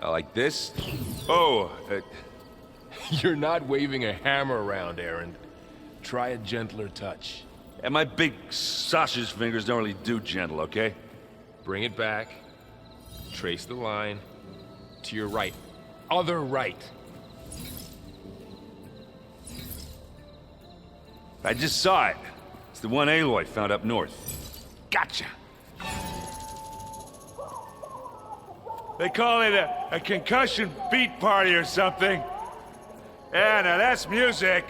Like this? Oh, You're not waving a hammer around, Aaron. Try a gentler touch. and my big sausage fingers don't really do gentle, okay? Bring it back. Trace the line. To your right. Other right. I just saw it. It's the one Aloy found up north. Gotcha! They call it a concussion beat party or something. Yeah, now that's music.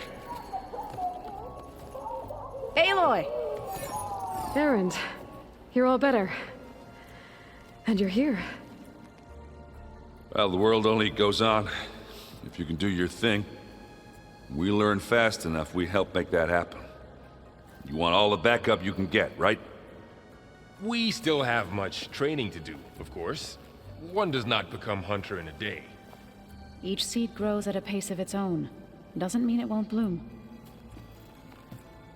Aloy! Aaron, you're all better. And you're here. Well, the world only goes on if you can do your thing. We learn fast enough, we help make that happen. You want all the backup you can get, right? We still have much training to do, of course. One does not become hunter in a day. Each seed grows at a pace of its own. Doesn't mean it won't bloom.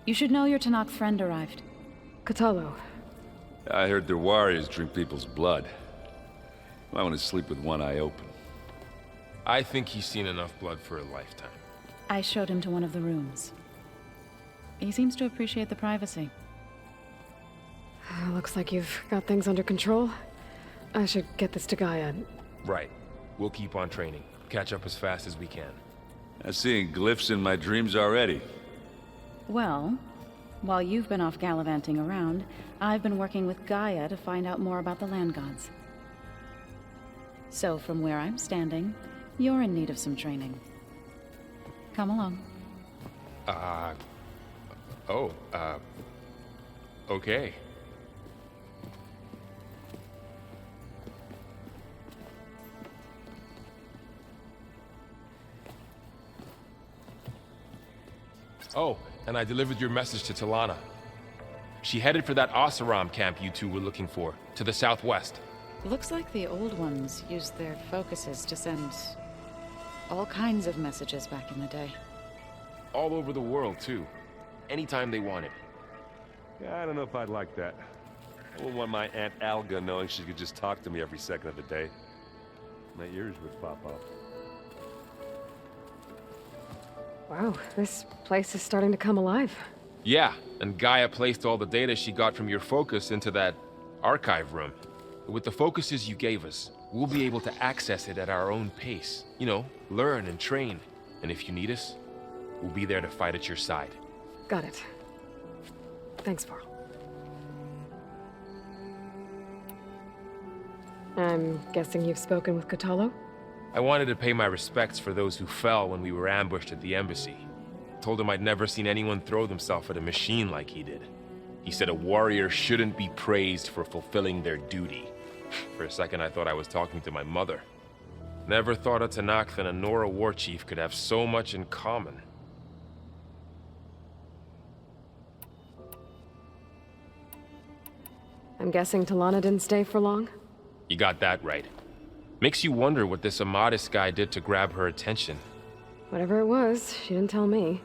You should know your Tanakh friend arrived. Katalo. I heard their warriors drink people's blood. I want to sleep with one eye open. I think he's seen enough blood for a lifetime. I showed him to one of the rooms. He seems to appreciate the privacy. Looks like you've got things under control. I should get this to Gaia. Right. We'll keep on training. Catch up as fast as we can. I'm seeing glyphs in my dreams already. Well, while you've been off gallivanting around, I've been working with Gaia to find out more about the land gods. So from where I'm standing, you're in need of some training. Come along. Okay. Oh, and I delivered your message to Talana. She headed for that Oseram camp you two were looking for, to the southwest. Looks like the old ones used their focuses to send all kinds of messages back in the day. All over the world, too. Anytime they wanted. Yeah, I don't know if I'd like that. I wouldn't want my Aunt Alga knowing she could just talk to me every second of the day. My ears would pop off. Wow, this place is starting to come alive. Yeah, and Gaia placed all the data she got from your focus into that archive room. With the focuses you gave us, we'll be able to access it at our own pace. You know, learn and train. And if you need us, we'll be there to fight at your side. Got it. Thanks, Varl. I'm guessing you've spoken with Katalo? I wanted to pay my respects for those who fell when we were ambushed at the embassy. Told him I'd never seen anyone throw themselves at a machine like he did. He said a warrior shouldn't be praised for fulfilling their duty. For a second, I thought I was talking to my mother. Never thought a Tanakh and a Nora war chief could have so much in common. I'm guessing Talana didn't stay for long? You got that right. Makes you wonder what this Amadis guy did to grab her attention. Whatever it was, she didn't tell me.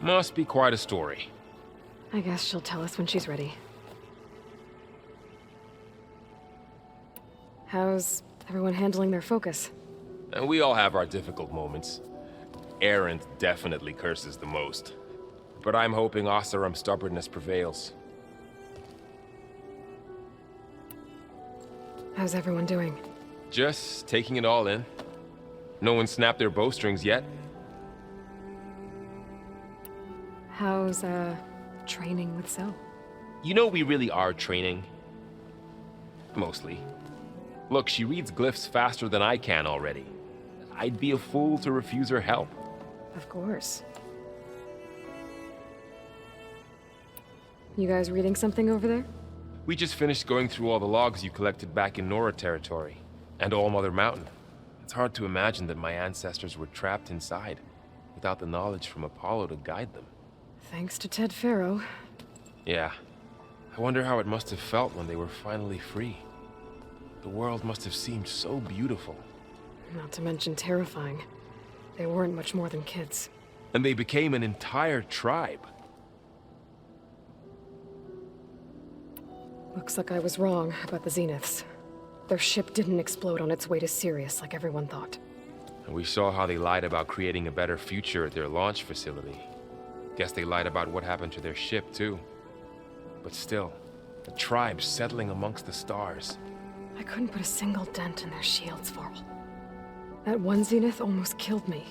Must be quite a story. I guess she'll tell us when she's ready. How's everyone handling their focus? And we all have our difficult moments. Aaron definitely curses the most. But I'm hoping Oseram's stubbornness prevails. How's everyone doing? Just taking it all in. No one snapped their bowstrings yet. How's, training with So? You know we really are training. Mostly. Look, she reads glyphs faster than I can already. I'd be a fool to refuse her help. Of course. You guys reading something over there? We just finished going through all the logs you collected back in Nora territory, and All Mother Mountain. It's hard to imagine that my ancestors were trapped inside, without the knowledge from Apollo to guide them. Thanks to Ted Faro. Yeah. I wonder how it must have felt when they were finally free. The world must have seemed so beautiful. Not to mention terrifying. They weren't much more than kids. And they became an entire tribe. Looks like I was wrong about the Zeniths. Their ship didn't explode on its way to Sirius like everyone thought. And we saw how they lied about creating a better future at their launch facility. Guess they lied about what happened to their ship, too. But still, the tribe settling amongst the stars. I couldn't put a single dent in their shields, Varl. That one Zenith almost killed me.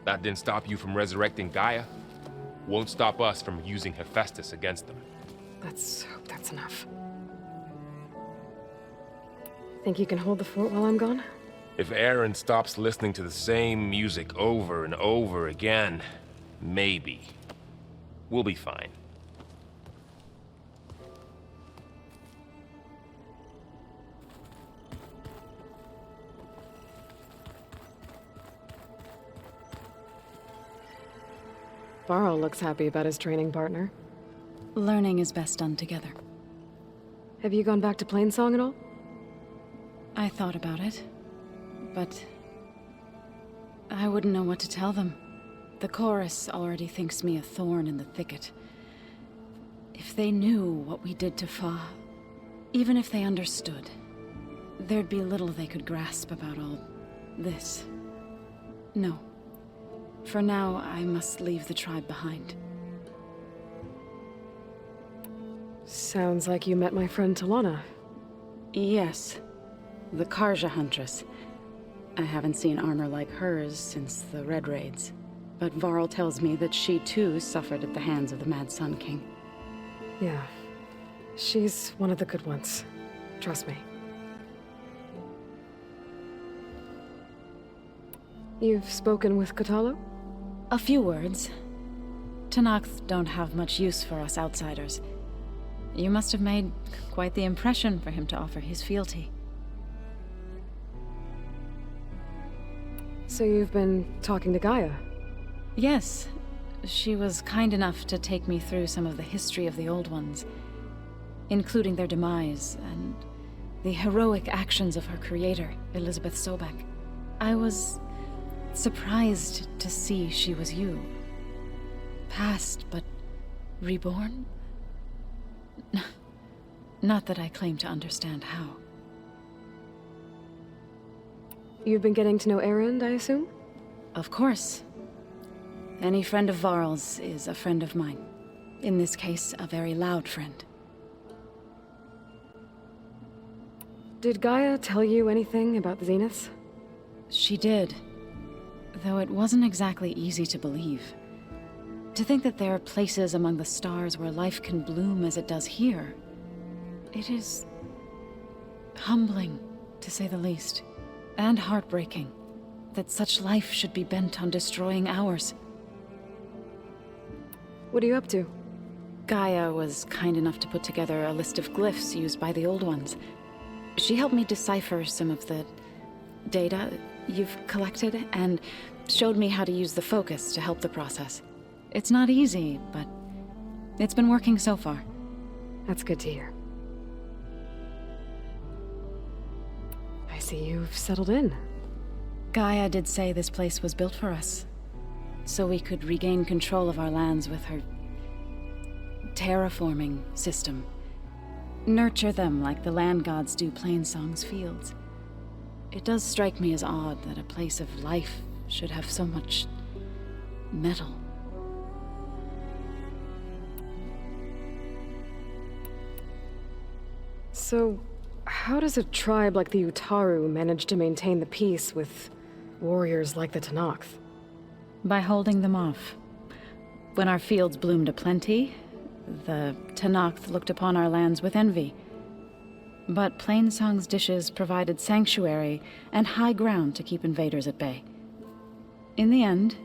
That didn't stop you from resurrecting Gaia. Won't stop us from using Hephaestus against them. Let's hope that's enough. Think you can hold the fort while I'm gone? If Aaron stops listening to the same music over and over again, maybe. We'll be fine. Varl looks happy about his training partner. Learning is best done together. Have you gone back to Plainsong at all? I thought about it, but I wouldn't know what to tell them. The chorus already thinks me a thorn in the thicket. If they knew what we did to Fa, even if they understood, there'd be little they could grasp about all this. No. For now, I must leave the tribe behind. Sounds like you met my friend Talana. Yes. The Karja Huntress. I haven't seen armor like hers since the Red Raids. But Varl tells me that she too suffered at the hands of the Mad Sun King. Yeah. She's one of the good ones. Trust me. You've spoken with Kotallo? A few words. Tenakth don't have much use for us outsiders. You must have made quite the impression for him to offer his fealty. So you've been talking to Gaia? Yes. She was kind enough to take me through some of the history of the Old Ones, including their demise and the heroic actions of her creator, Elizabeth Sobek. I was surprised to see she was you. Past, but reborn? Not that I claim to understand how. You've been getting to know Erend, I assume? Of course. Any friend of Varl's is a friend of mine. In this case, a very loud friend. Did Gaia tell you anything about the Zeniths? She did. Though it wasn't exactly easy to believe. To think that there are places among the stars where life can bloom as it does here. It is humbling, to say the least. And heartbreaking that such life should be bent on destroying ours. What are you up to? Gaia was kind enough to put together a list of glyphs used by the Old Ones. She helped me decipher some of the data you've collected, and showed me how to use the focus to help the process. It's not easy, but it's been working so far. That's good to hear. I see you've settled in. Gaia did say this place was built for us, so we could regain control of our lands with her terraforming system. Nurture them like the land gods do Plainsong's fields. It does strike me as odd that a place of life should have so much metal. So, how does a tribe like the Utaru manage to maintain the peace with warriors like the Tenakth? By holding them off. When our fields bloomed aplenty, the Tenakth looked upon our lands with envy. But Plainsong's dishes provided sanctuary and high ground to keep invaders at bay. In the end,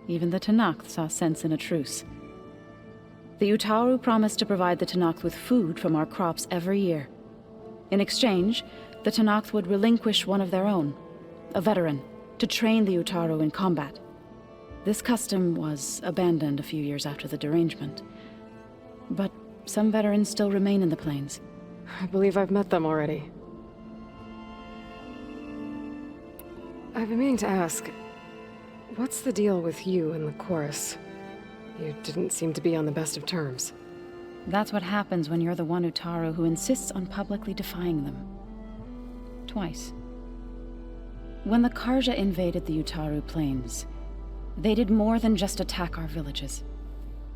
even the Tenakth saw sense in a truce. The Utaru promised to provide the Tenakth with food from our crops every year. In exchange, the Tenakth would relinquish one of their own, a veteran, to train the Utaru in combat. This custom was abandoned a few years after the derangement. But some veterans still remain in the plains. I believe I've met them already. I've been meaning to ask, what's the deal with you and the chorus? You didn't seem to be on the best of terms. That's what happens when you're the one Utaru who insists on publicly defying them. Twice. When the Karja invaded the Utaru Plains, they did more than just attack our villages.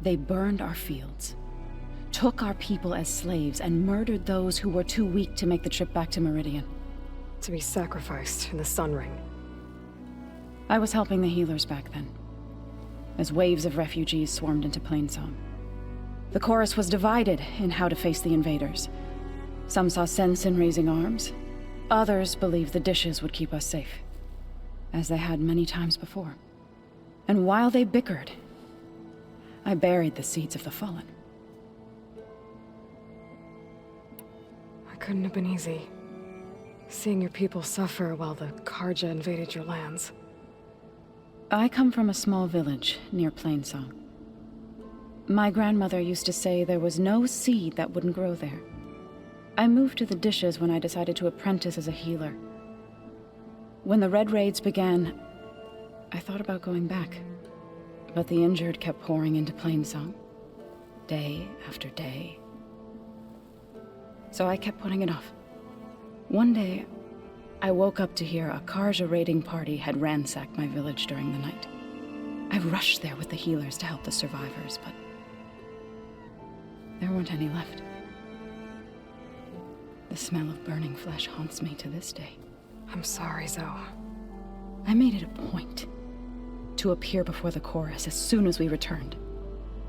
They burned our fields, took our people as slaves, and murdered those who were too weak to make the trip back to Meridian. To be sacrificed in the Sun Ring. I was helping the healers back then, as waves of refugees swarmed into Plainsong. The chorus was divided in how to face the invaders. Some saw sense in raising arms. Others believed the dishes would keep us safe, as they had many times before. And while they bickered, I buried the seeds of the fallen. It couldn't have been easy. Seeing your people suffer while the Karja invaded your lands. I come from a small village near Plainsong. My grandmother used to say there was no seed that wouldn't grow there. I moved to the dishes when I decided to apprentice as a healer. When the Red Raids began, I thought about going back. But the injured kept pouring into Plainsong, day after day. So I kept putting it off. One day, I woke up to hear a Karja raiding party had ransacked my village during the night. I rushed there with the healers to help the survivors, but there weren't any left. The smell of burning flesh haunts me to this day. I'm sorry, Zoe. I made it a point to appear before the chorus as soon as we returned,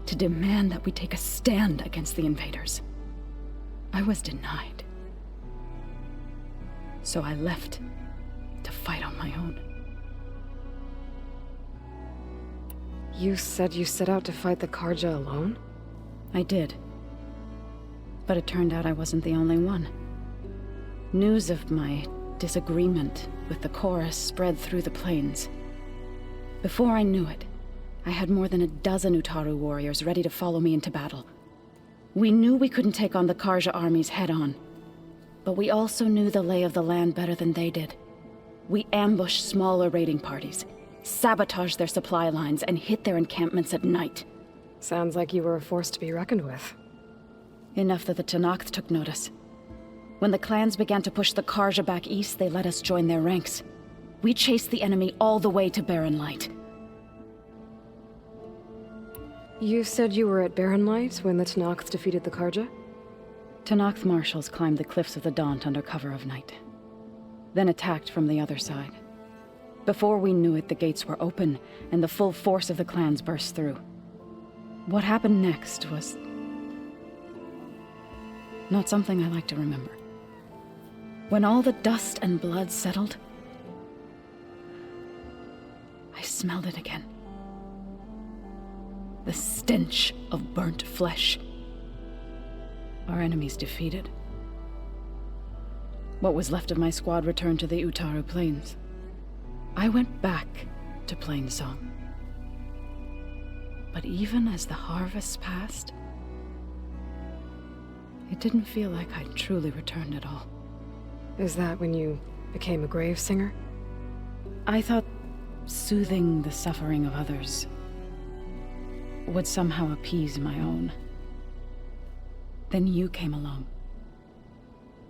to demand that we take a stand against the invaders. I was denied. So I left to fight on my own. You said you set out to fight the Karja alone? I did. But it turned out I wasn't the only one. News of my disagreement with the chorus spread through the plains. Before I knew it, I had more than a dozen Utaru warriors ready to follow me into battle. We knew we couldn't take on the Karja armies head-on, but we also knew the lay of the land better than they did. We ambushed smaller raiding parties, sabotaged their supply lines, and hit their encampments at night. Sounds like you were a force to be reckoned with. Enough that the Tenakth took notice. When the clans began to push the Karja back east, they let us join their ranks. We chased the enemy all the way to Barren Light. You said you were at Barren Light when the Tenakth defeated the Karja? Tenakth marshals climbed the cliffs of the Daunt under cover of night, then attacked from the other side. Before we knew it, the gates were open, and the full force of the clans burst through. What happened next was not something I like to remember. When all the dust and blood settled, I smelled it again. The stench of burnt flesh. Our enemies defeated. What was left of my squad returned to the Utaru Plains. I went back to Plainsong. But even as the harvests passed, it didn't feel like I'd truly returned at all. Is that when you became a grave singer? I thought soothing the suffering of others would somehow appease my own. Then you came along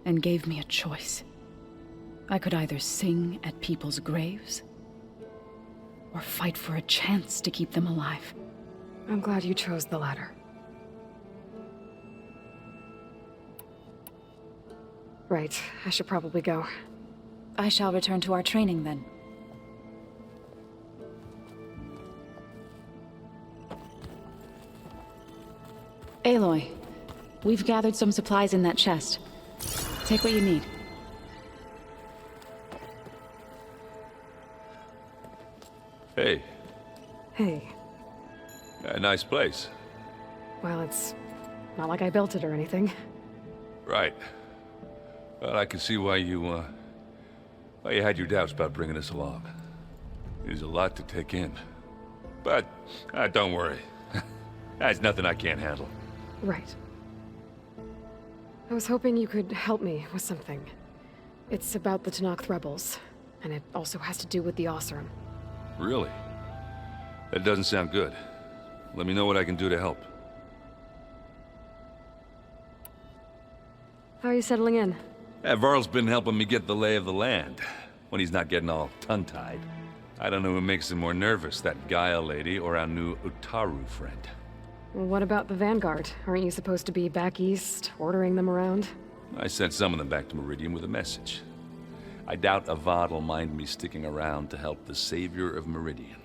and gave me a choice. I could either sing at people's graves or fight for a chance to keep them alive. I'm glad you chose the latter. Right, I should probably go. I shall return to our training then. Aloy, we've gathered some supplies in that chest. Take what you need. Hey, Hey, a nice place. well, it's not like I built it or anything. Right. Well, I can see why you had your doubts about bringing us along. It is a lot to take in. But, don't worry. That's nothing I can't handle. Right. I was hoping you could help me with something. It's about the Tenakth rebels, and it also has to do with the Oseram. Really? That doesn't sound good. Let me know what I can do to help. How are you settling in? Varl's been helping me get the lay of the land, when he's not getting all tongue-tied. I don't know who makes him more nervous, that Gaia lady or our new Utaru friend. What about the Vanguard? Aren't you supposed to be back east, ordering them around? I sent some of them back to Meridian with a message. I doubt Avad will mind me sticking around to help the savior of Meridian.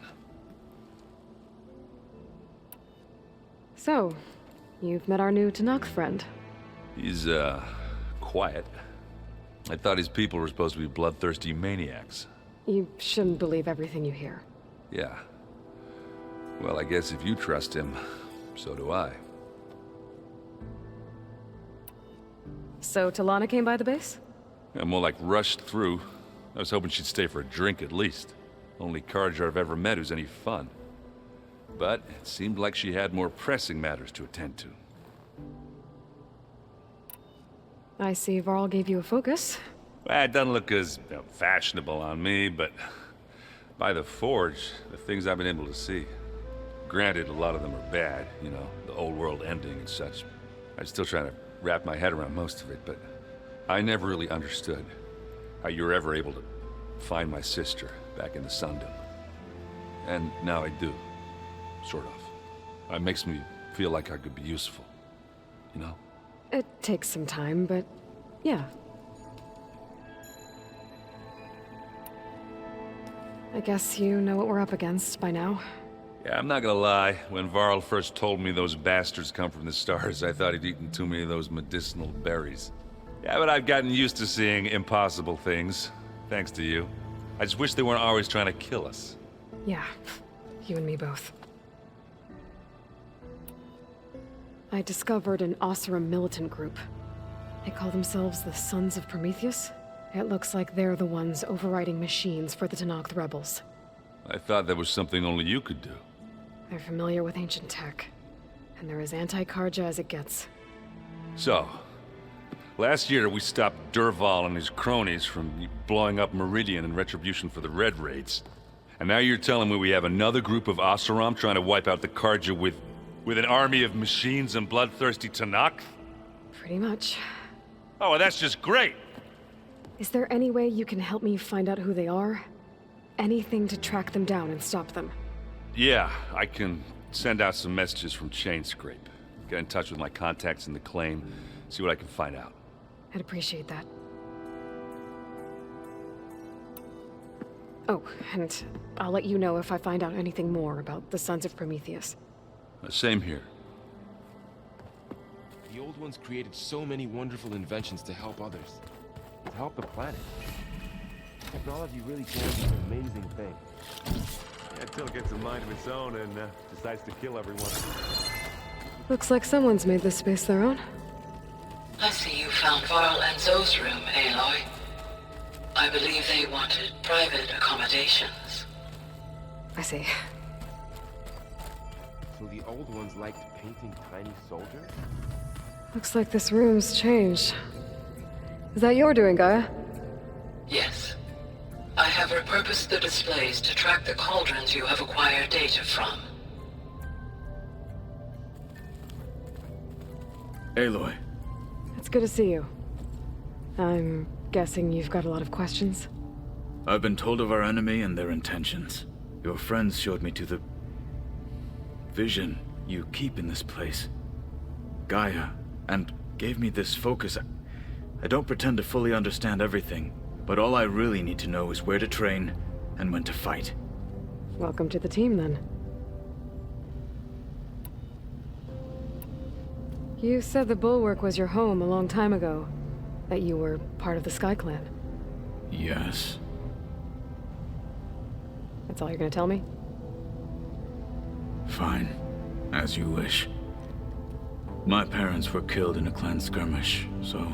So, you've met our new Tenakth friend. He's, quiet. I thought his people were supposed to be bloodthirsty maniacs. You shouldn't believe everything you hear. Yeah. Well, I guess if you trust him, so do I. So Talana came by the base? Yeah, more like rushed through. I was hoping she'd stay for a drink at least. Only Carja I've ever met who's any fun. But it seemed like she had more pressing matters to attend to. I see Varl gave you a focus. Well, it doesn't look as fashionable on me, but by the Forge, the things I've been able to see. Granted, a lot of them are bad, you know, the old world ending and such. I'm still trying to wrap my head around most of it, but I never really understood how you were ever able to find my sister back in the Sundom. And now I do, sort of. It makes me feel like I could be useful, you know? It takes some time, but yeah. I guess you know what we're up against by now. Yeah, I'm not gonna lie. When Varl first told me those bastards come from the stars, I thought he'd eaten too many of those medicinal berries. Yeah, but I've gotten used to seeing impossible things, thanks to you. I just wish they weren't always trying to kill us. Yeah, you and me both. I discovered an Oseram militant group. They call themselves the Sons of Prometheus. It looks like they're the ones overriding machines for the Tenakth rebels. I thought that was something only you could do. They're familiar with ancient tech, and they're as anti-Carja as it gets. So, last year we stopped Durval and his cronies from blowing up Meridian in retribution for the Red Raids. And now you're telling me we have another group of Oseram trying to wipe out the Carja with an army of machines and bloodthirsty Tenakth? Pretty much. Oh, well, that's just great! Is there any way you can help me find out who they are? Anything to track them down and stop them? Yeah, I can send out some messages from Chainscrape. Get in touch with my contacts in the claim, see what I can find out. I'd appreciate that. Oh, and I'll let you know if I find out anything more about the Sons of Prometheus. Same here. The old ones created so many wonderful inventions to help others. To help the planet. Technology really can be an amazing thing. Yeah, until it gets a mind of its own and decides to kill everyone. Looks like someone's made this space their own. I see you found Varl and Zoe's room, Aloy. I believe they wanted private accommodations. I see. So the old ones liked painting tiny soldiers? Looks like this room's changed. Is that your doing, Gaia? Yes. I have repurposed the displays to track the cauldrons you have acquired data from. Aloy. It's good to see you. I'm guessing you've got a lot of questions? I've been told of our enemy and their intentions. Your friends showed me to the vision you keep in this place. Gaia, and gave me this focus. I don't pretend to fully understand everything, but all I really need to know is where to train and when to fight. Welcome to the team, then. You said the Bulwark was your home a long time ago. That you were part of the Sky Clan. Yes. That's all you're gonna tell me? Fine. As you wish. My parents were killed in a clan skirmish, so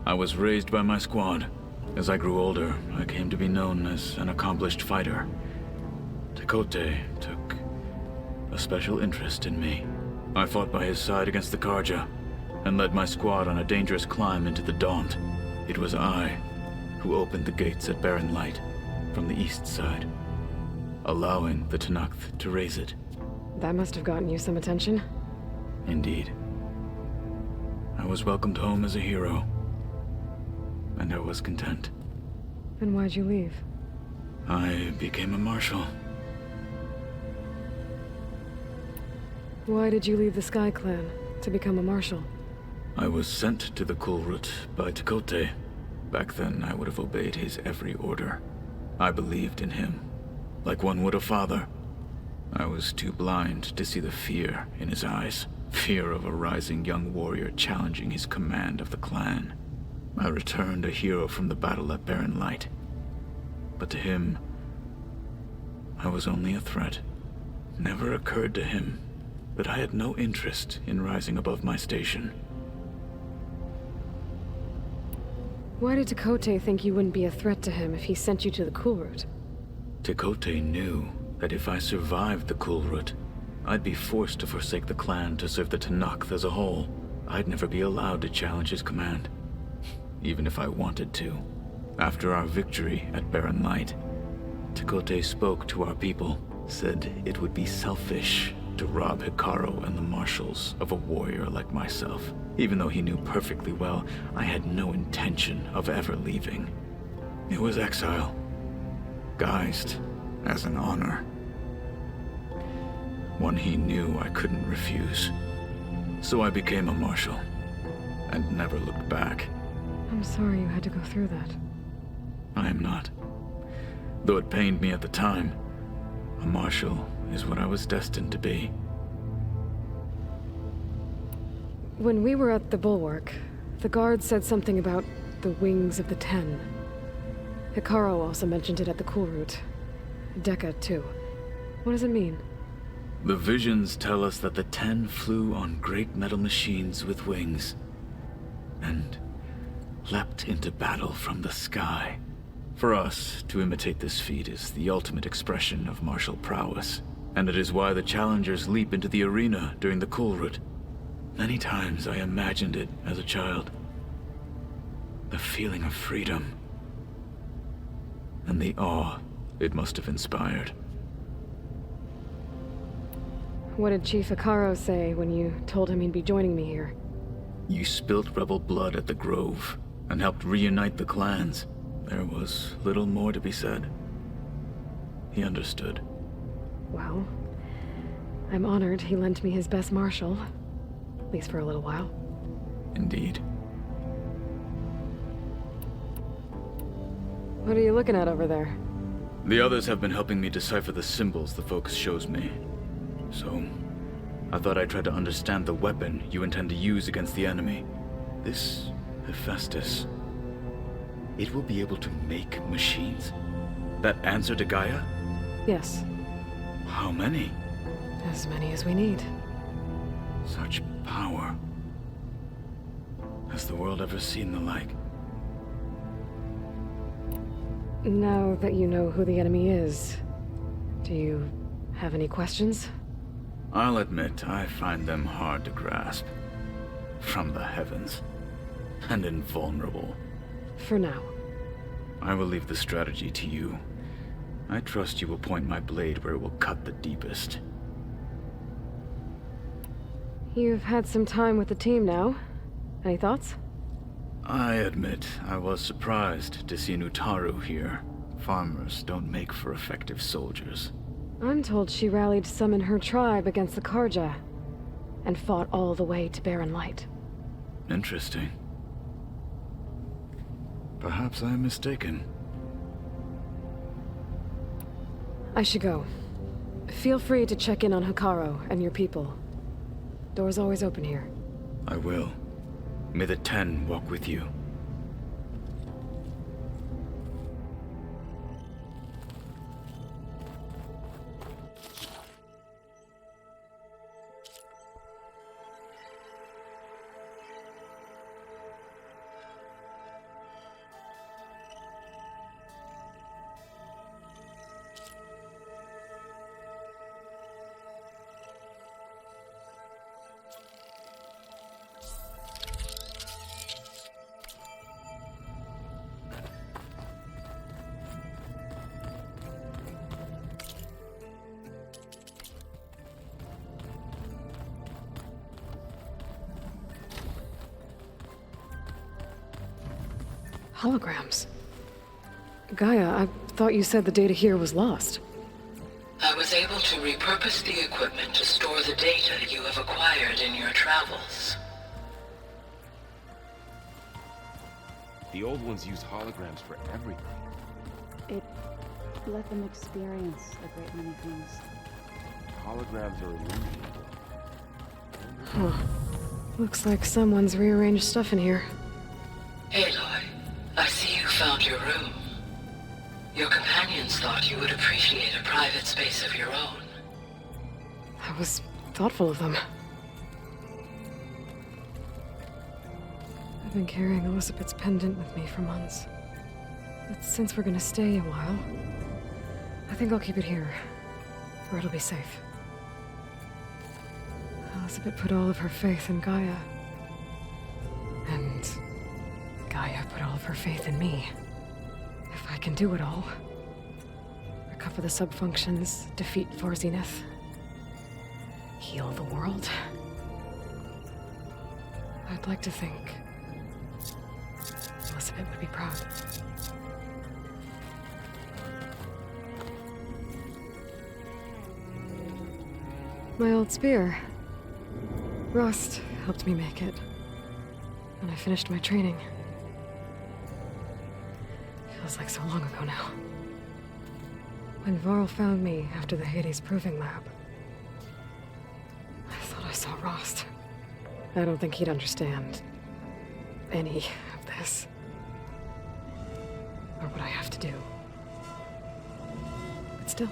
I was raised by my squad. As I grew older, I came to be known as an accomplished fighter. Tekote took a special interest in me. I fought by his side against the Carja, and led my squad on a dangerous climb into the Daunt. It was I who opened the gates at Barren Light from the east side, allowing the Tenakth to raise it. That must have gotten you some attention. Indeed. I was welcomed home as a hero. and I was content. And why'd you leave? I became a marshal. Why did you leave the Sky Clan to become a marshal? I was sent to the Kulrut by Tekote. Back then, I would have obeyed his every order. I believed in him, like one would a father. I was too blind to see the fear in his eyes. Fear of a rising young warrior challenging his command of the clan. I returned a hero from the battle at Barren Light. But to him, I was only a threat. Never occurred to him that I had no interest in rising above my station. Why did Tekote think you wouldn't be a threat to him if he sent you to the Kulrut? Tekote knew that if I survived the Kulrut, I'd be forced to forsake the clan to serve the Tenakth as a whole. I'd never be allowed to challenge his command, even if I wanted to. After our victory at Barren Light, Tekote spoke to our people, said it would be selfish to rob Hikaru and the marshals of a warrior like myself. Even though he knew perfectly well I had no intention of ever leaving. It was exile, guised as an honor. One he knew I couldn't refuse. So I became a marshal, and never looked back. I'm sorry you had to go through that. I am not. Though it pained me at the time, a marshal is what I was destined to be. When we were at the Bulwark, the guard said something about the Wings of the Ten. Hikaru also mentioned it at the Kulrut. Dekka, too. What does it mean? The visions tell us that the Ten flew on great metal machines with wings, and leapt into battle from the sky. For us, to imitate this feat is the ultimate expression of martial prowess, and it is why the challengers leap into the arena during the Kulrut. Many times I imagined it as a child. The feeling of freedom, and the awe it must have inspired. What did Chief Hikaru say when you told him he'd be joining me here? You spilt rebel blood at the Grove, and helped reunite the clans. There was little more to be said. He understood. Well, I'm honored he lent me his best marshal. At least for a little while. Indeed. What are you looking at over there? The others have been helping me decipher the symbols the Focus shows me. So, I thought I'd try to understand the weapon you intend to use against the enemy. This Hephaestus. It will be able to make machines? That answer to Gaia? Yes. How many? As many as we need. Such power. Has the world ever seen the like? Now that you know who the enemy is, do you have any questions? I'll admit, I find them hard to grasp. From the heavens. And invulnerable. For now. I will leave the strategy to you. I trust you will point my blade where it will cut the deepest. You've had some time with the team now. Any thoughts? I admit, I was surprised to see Nutaru here. Farmers don't make for effective soldiers. I'm told she rallied some in her tribe against the Karja, and fought all the way to Barren Light. Interesting. Perhaps I am mistaken. I should go. Feel free to check in on Hikaru and your people. Door's always open here. I will. May the Ten walk with you. Holograms. Gaia, I thought you said the data here was lost. I was able to repurpose the equipment to store the data you have acquired in your travels. The old ones used holograms for everything. It let them experience a great many things. Holograms are illusions. Huh. Looks like someone's rearranged stuff in here. Aloy, I see you found your room. Your companions thought you would appreciate a private space of your own. That was thoughtful of them. I've been carrying Elizabeth's pendant with me for months. But since we're gonna stay a while, I think I'll keep it here, where it'll be safe. Elizabeth put all of her faith in Gaia. And Gaia put all of her faith in me. If I can do it all, recover the sub-functions, defeat Zenith, heal the world, I'd like to think Elizabeth would be proud. My old spear. Rust helped me make it. When I finished my training. Feels like so long ago now. When Varl found me after the Hades Proving Lab, I thought I saw Rost. I don't think he'd understand any of this. Or what I have to do. But still.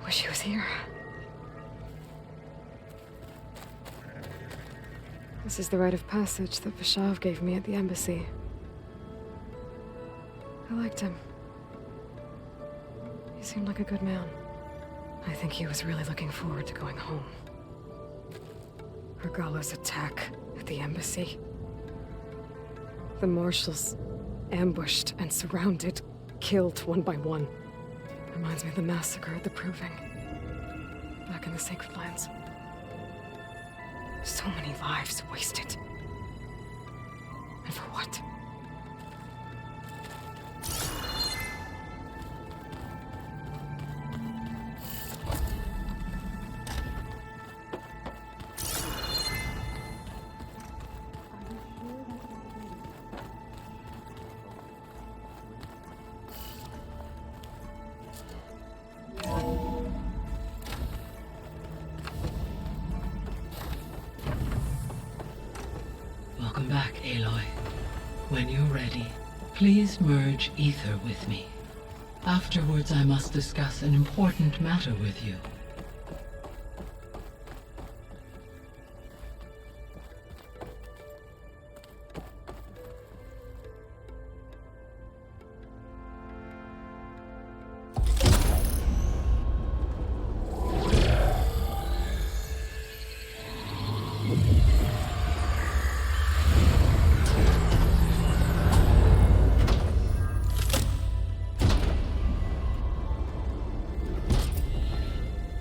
Wish he was here. This is the rite of passage that Vashav gave me at the embassy. I liked him. He seemed like a good man. I think he was really looking forward to going home. Regala's attack at the embassy. The marshals ambushed and surrounded, killed one by one. Reminds me of the massacre at the Proving. Back in the Sacred Lands. So many lives wasted. And for what? Welcome back, Aloy. When you're ready, please merge ether with me. Afterwards, I must discuss an important matter with you.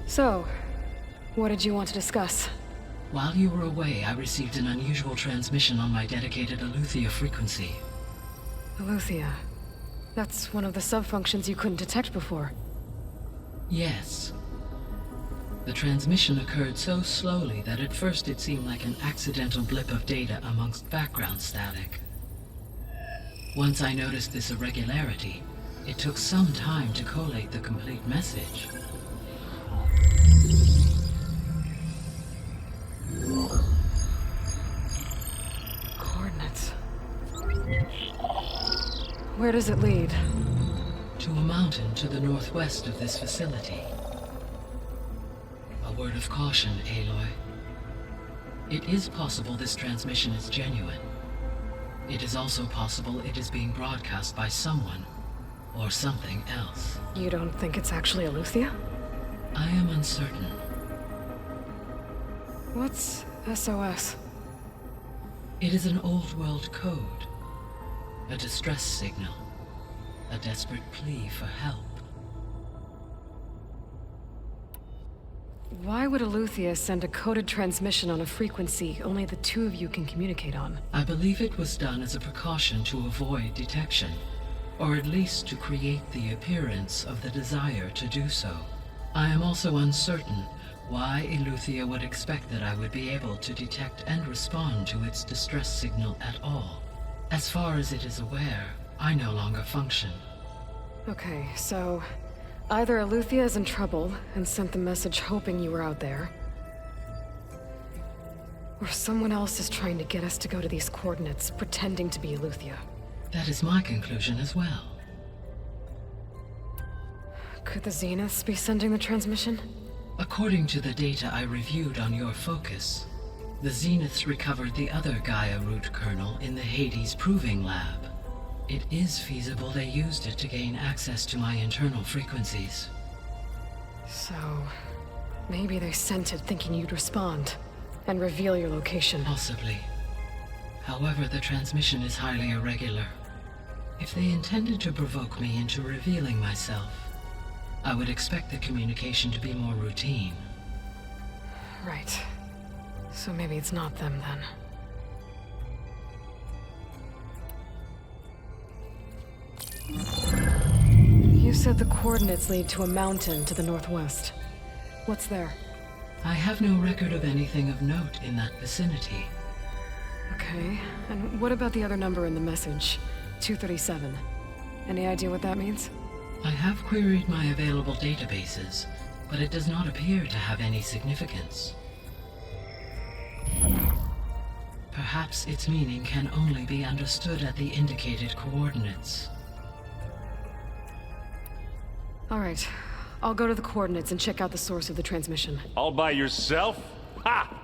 So, what did you want to discuss? While you were away, I received an unusual transmission on my dedicated Aletheia frequency. Aletheia. That's one of the sub-functions you couldn't detect before. Yes. The transmission occurred so slowly that at first it seemed like an accidental blip of data amongst background static. Once I noticed this irregularity, it took some time to collate the complete message. Coordinates. Where does it lead? To a mountain to the northwest of this facility. A word of caution, Aloy. It is possible this transmission is genuine. It is also possible it is being broadcast by someone or something else. You don't think it's actually Aletheia? I am uncertain. What's SOS? It is an old world code. A distress signal. A desperate plea for help. Why would Aletheia send a coded transmission on a frequency only the two of you can communicate on? I believe it was done as a precaution to avoid detection, or at least to create the appearance of the desire to do so. I am also uncertain why Aletheia would expect that I would be able to detect and respond to its distress signal at all. As far as it is aware, I no longer function. Okay, so either Aletheia is in trouble and sent the message hoping you were out there, or someone else is trying to get us to go to these coordinates, pretending to be Aletheia. That is my conclusion as well. Could the Zeniths be sending the transmission? According to the data I reviewed on your focus, the Zeniths recovered the other Gaia root kernel in the Hades Proving Lab. It is feasible they used it to gain access to my internal frequencies. So, maybe they sent it thinking you'd respond and reveal your location. Possibly. However, the transmission is highly irregular. If they intended to provoke me into revealing myself, I would expect the communication to be more routine. Right. So maybe it's not them then. You said the coordinates lead to a mountain to the northwest. What's there? I have no record of anything of note in that vicinity. Okay, and what about the other number in the message? 237. Any idea what that means? I have queried my available databases, but it does not appear to have any significance. Perhaps its meaning can only be understood at the indicated coordinates. All right, I'll go to the coordinates and check out the source of the transmission. All by yourself? Ha!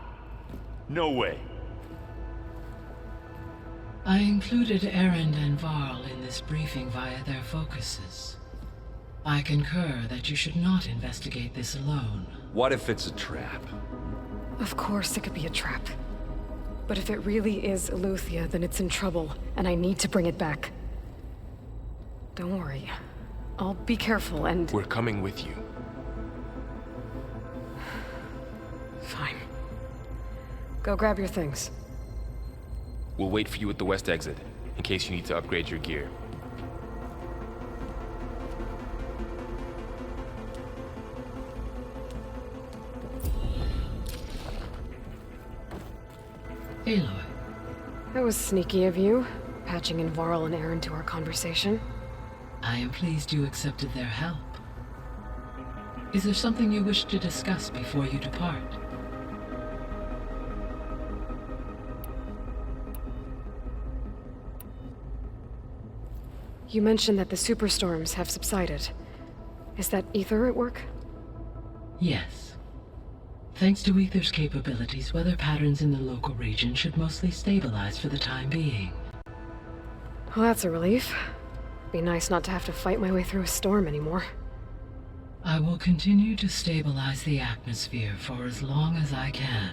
No way. I included Erend and Varl in this briefing via their focuses. I concur that you should not investigate this alone. What if it's a trap? Of course it could be a trap. But if it really is Aletheia, then it's in trouble, and I need to bring it back. Don't worry. I'll be careful and... We're coming with you. Fine. Go grab your things. We'll wait for you at the west exit, in case you need to upgrade your gear. Aloy. That was sneaky of you, patching in Varl and Aaron to our conversation. I am pleased you accepted their help. Is there something you wish to discuss before you depart? You mentioned that the superstorms have subsided. Is that Ether at work? Yes. Thanks to Ether's capabilities, weather patterns in the local region should mostly stabilize for the time being. Well, that's a relief. Be nice not to have to fight my way through a storm anymore. I will continue to stabilize the atmosphere for as long as I can.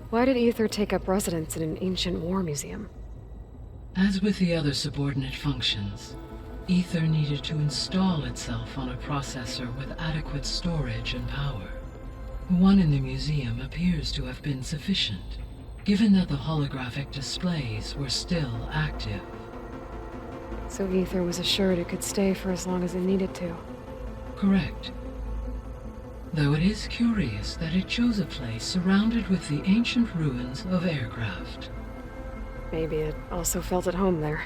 Why did Ether take up residence in an ancient war museum? As with the other subordinate functions, Ether needed to install itself on a processor with adequate storage and power. The one in the museum appears to have been sufficient, given that the holographic displays were still active. So Ether was assured it could stay for as long as it needed to. Correct. Though it is curious that it chose a place surrounded with the ancient ruins of aircraft. Maybe it also felt at home there.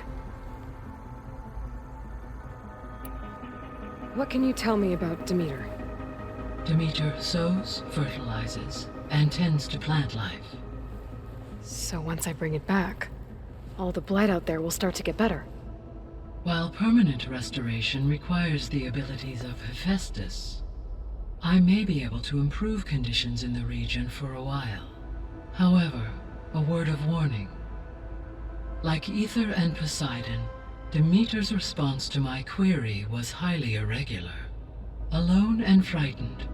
What can you tell me about Demeter? Demeter sows, fertilizes, and tends to plant life. So once I bring it back, all the blight out there will start to get better. While permanent restoration requires the abilities of Hephaestus, I may be able to improve conditions in the region for a while. However, a word of warning. Like Ether and Poseidon, Demeter's response to my query was highly irregular. Alone and frightened,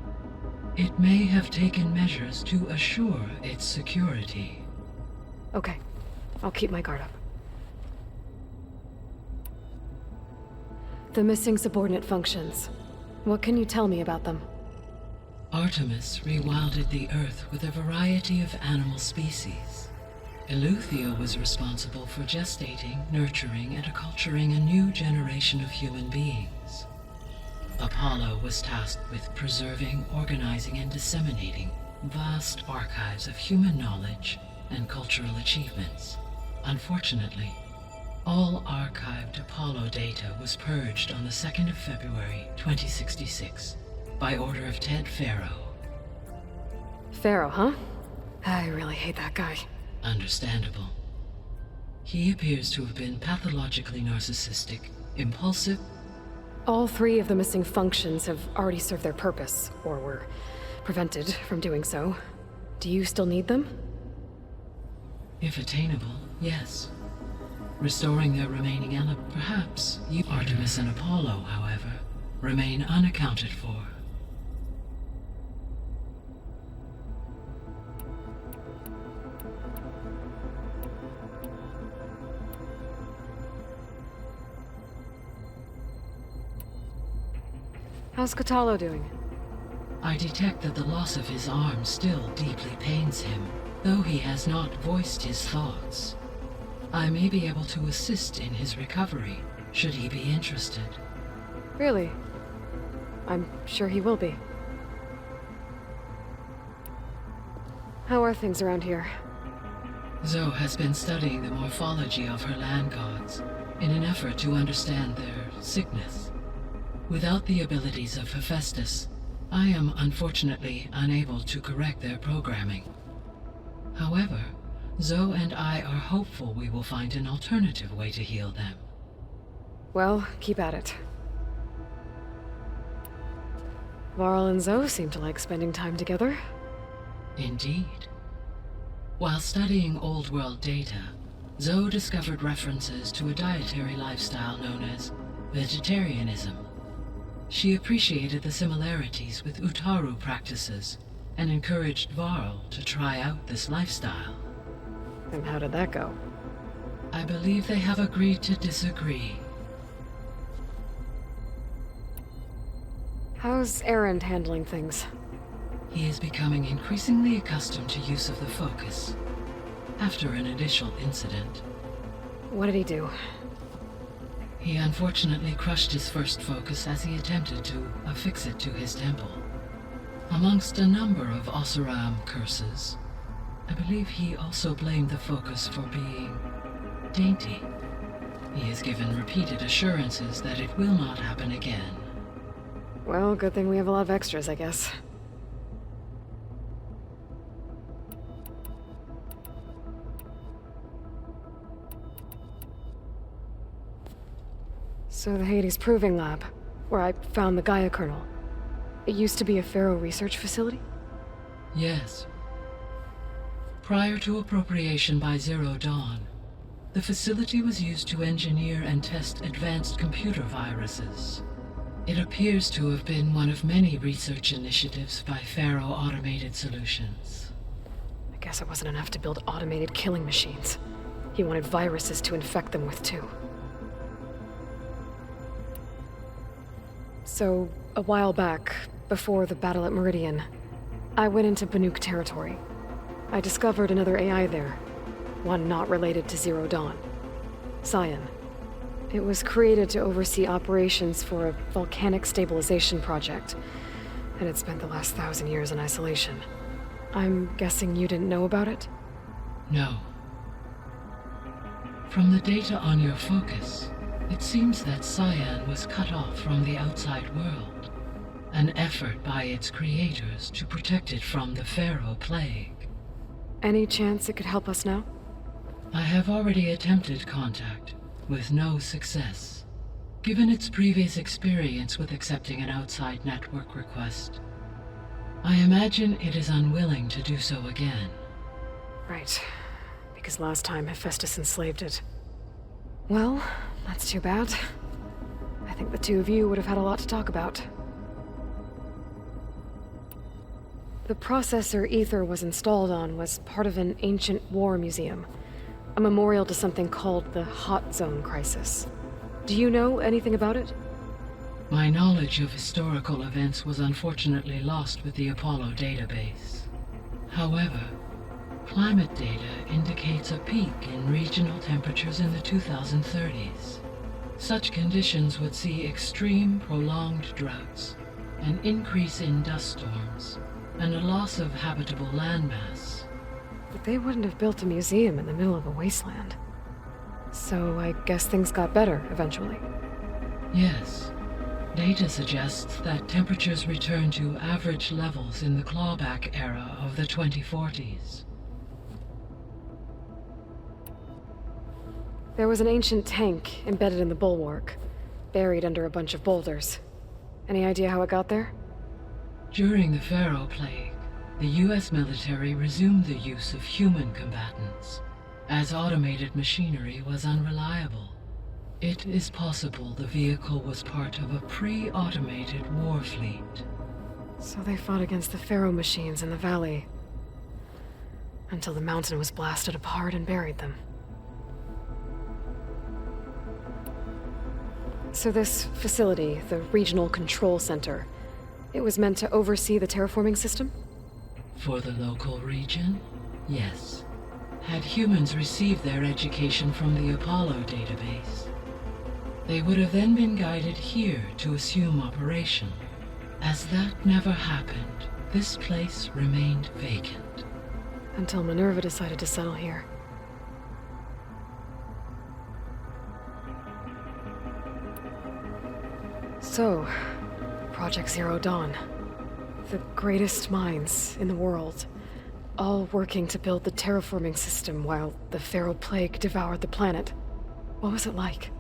it may have taken measures to assure its security. Okay, I'll keep my guard up. The missing subordinate functions. What can you tell me about them? Artemis rewilded the Earth with a variety of animal species. Eleuthia was responsible for gestating, nurturing, and acculturating a new generation of human beings. Apollo was tasked with preserving, organizing, and disseminating vast archives of human knowledge and cultural achievements. Unfortunately, all archived Apollo data was purged on the 2nd of February, 2066, by order of Ted Farrow. Pharaoh, huh? I really hate that guy. Understandable. He appears to have been pathologically narcissistic, impulsive. All 3 of the missing functions have already served their purpose, or were prevented from doing so. Do you still need them? If attainable, yes. Restoring their remaining element, perhaps. You, Artemis and Apollo, however, remain unaccounted for. How's Kotallo doing? I detect that the loss of his arm still deeply pains him, though he has not voiced his thoughts. I may be able to assist in his recovery, should he be interested. Really? I'm sure he will be. How are things around here? Zoe has been studying the morphology of her land gods in an effort to understand their sickness. Without the abilities of Hephaestus, I am unfortunately unable to correct their programming. However, Zoe and I are hopeful we will find an alternative way to heal them. Well, keep at it. Varl and Zoe seem to like spending time together. Indeed. While studying Old World data, Zoe discovered references to a dietary lifestyle known as vegetarianism. She appreciated the similarities with Utaru practices and encouraged Varl to try out this lifestyle. And how did that go? I believe they have agreed to disagree. How's Erend handling things? He is becoming increasingly accustomed to use of the focus after an initial incident. What did he do? He unfortunately crushed his first focus as he attempted to affix it to his temple. Amongst a number of Oseram curses, I believe he also blamed the focus for being dainty. He has given repeated assurances that it will not happen again. Well, good thing we have a lot of extras, I guess. So the Hades Proving Lab, where I found the Gaia kernel. It used to be a Pharaoh research facility? Yes. Prior to appropriation by Zero Dawn, the facility was used to engineer and test advanced computer viruses. It appears to have been one of many research initiatives by Pharaoh Automated Solutions. I guess it wasn't enough to build automated killing machines. He wanted viruses to infect them with, too. So, a while back, before the battle at Meridian, I went into Banuk territory. I discovered another AI there, one not related to Zero Dawn. Cyan. It was created to oversee operations for a volcanic stabilization project, and it spent the last 1,000 years in isolation. I'm guessing you didn't know about it? No. From the data on your focus, it seems that Cyan was cut off from the outside world, an effort by its creators to protect it from the Pharaoh plague. Any chance it could help us now? I have already attempted contact, with no success. Given its previous experience with accepting an outside network request, I imagine it is unwilling to do so again. Right. Because last time Hephaestus enslaved it. Well, that's too bad. I think the two of you would have had a lot to talk about. The processor Ether was installed on was part of an ancient war museum. A memorial to something called the Hot Zone Crisis. Do you know anything about it? My knowledge of historical events was unfortunately lost with the Apollo database. However, climate data indicates a peak in regional temperatures in the 2030s. Such conditions would see extreme, prolonged droughts, an increase in dust storms, and a loss of habitable landmass. But they wouldn't have built a museum in the middle of a wasteland. So I guess things got better eventually. Yes. Data suggests that temperatures returned to average levels in the clawback era of the 2040s. There was an ancient tank embedded in the bulwark, buried under a bunch of boulders. Any idea how it got there? During the Pharaoh Plague, the US military resumed the use of human combatants, as automated machinery was unreliable. It is possible the vehicle was part of a pre-automated war fleet. So they fought against the Pharaoh machines in the valley, until the mountain was blasted apart and buried them. So this facility, the Regional Control Center, it was meant to oversee the terraforming system? For the local region, yes. Had humans received their education from the Apollo database, they would have then been guided here to assume operation. As that never happened, this place remained vacant. Until Minerva decided to settle here. So, Project Zero Dawn. The greatest minds in the world, all working to build the terraforming system while the Pharaoh Plague devoured the planet. What was it like?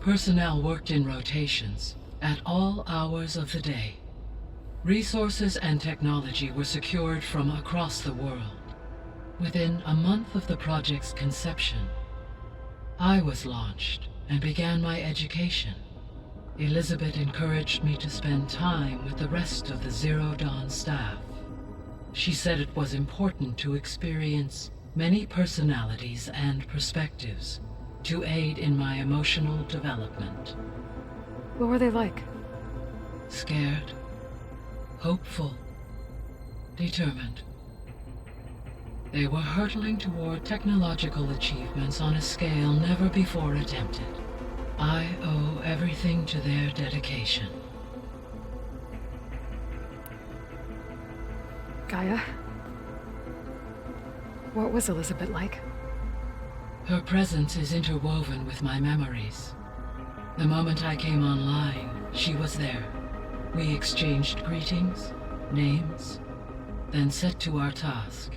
Personnel worked in rotations, at all hours of the day. Resources and technology were secured from across the world. Within a month of the project's conception, I was launched and began my education. Elizabeth encouraged me to spend time with the rest of the Zero Dawn staff. She said it was important to experience many personalities and perspectives to aid in my emotional development. What were they like? Scared, hopeful, determined. They were hurtling toward technological achievements on a scale never before attempted. I owe everything to their dedication. Gaia? What was Elizabeth like? Her presence is interwoven with my memories. The moment I came online, she was there. We exchanged greetings, names, then set to our task.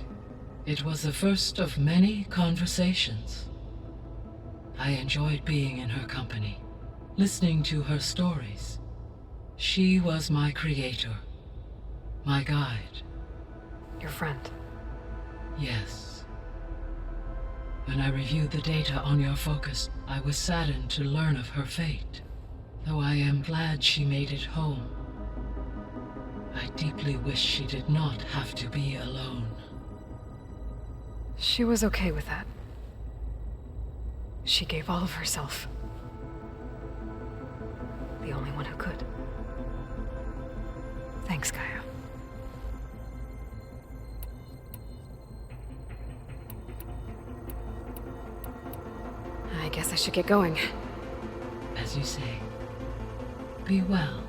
It was the first of many conversations. I enjoyed being in her company, listening to her stories. She was my creator, my guide. Your friend. Yes. When I reviewed the data on your focus, I was saddened to learn of her fate, though I am glad she made it home. I deeply wish she did not have to be alone. She was okay with that. She gave all of herself. The only one who could. Thanks, Gaia. I guess I should get going. As you say, be well.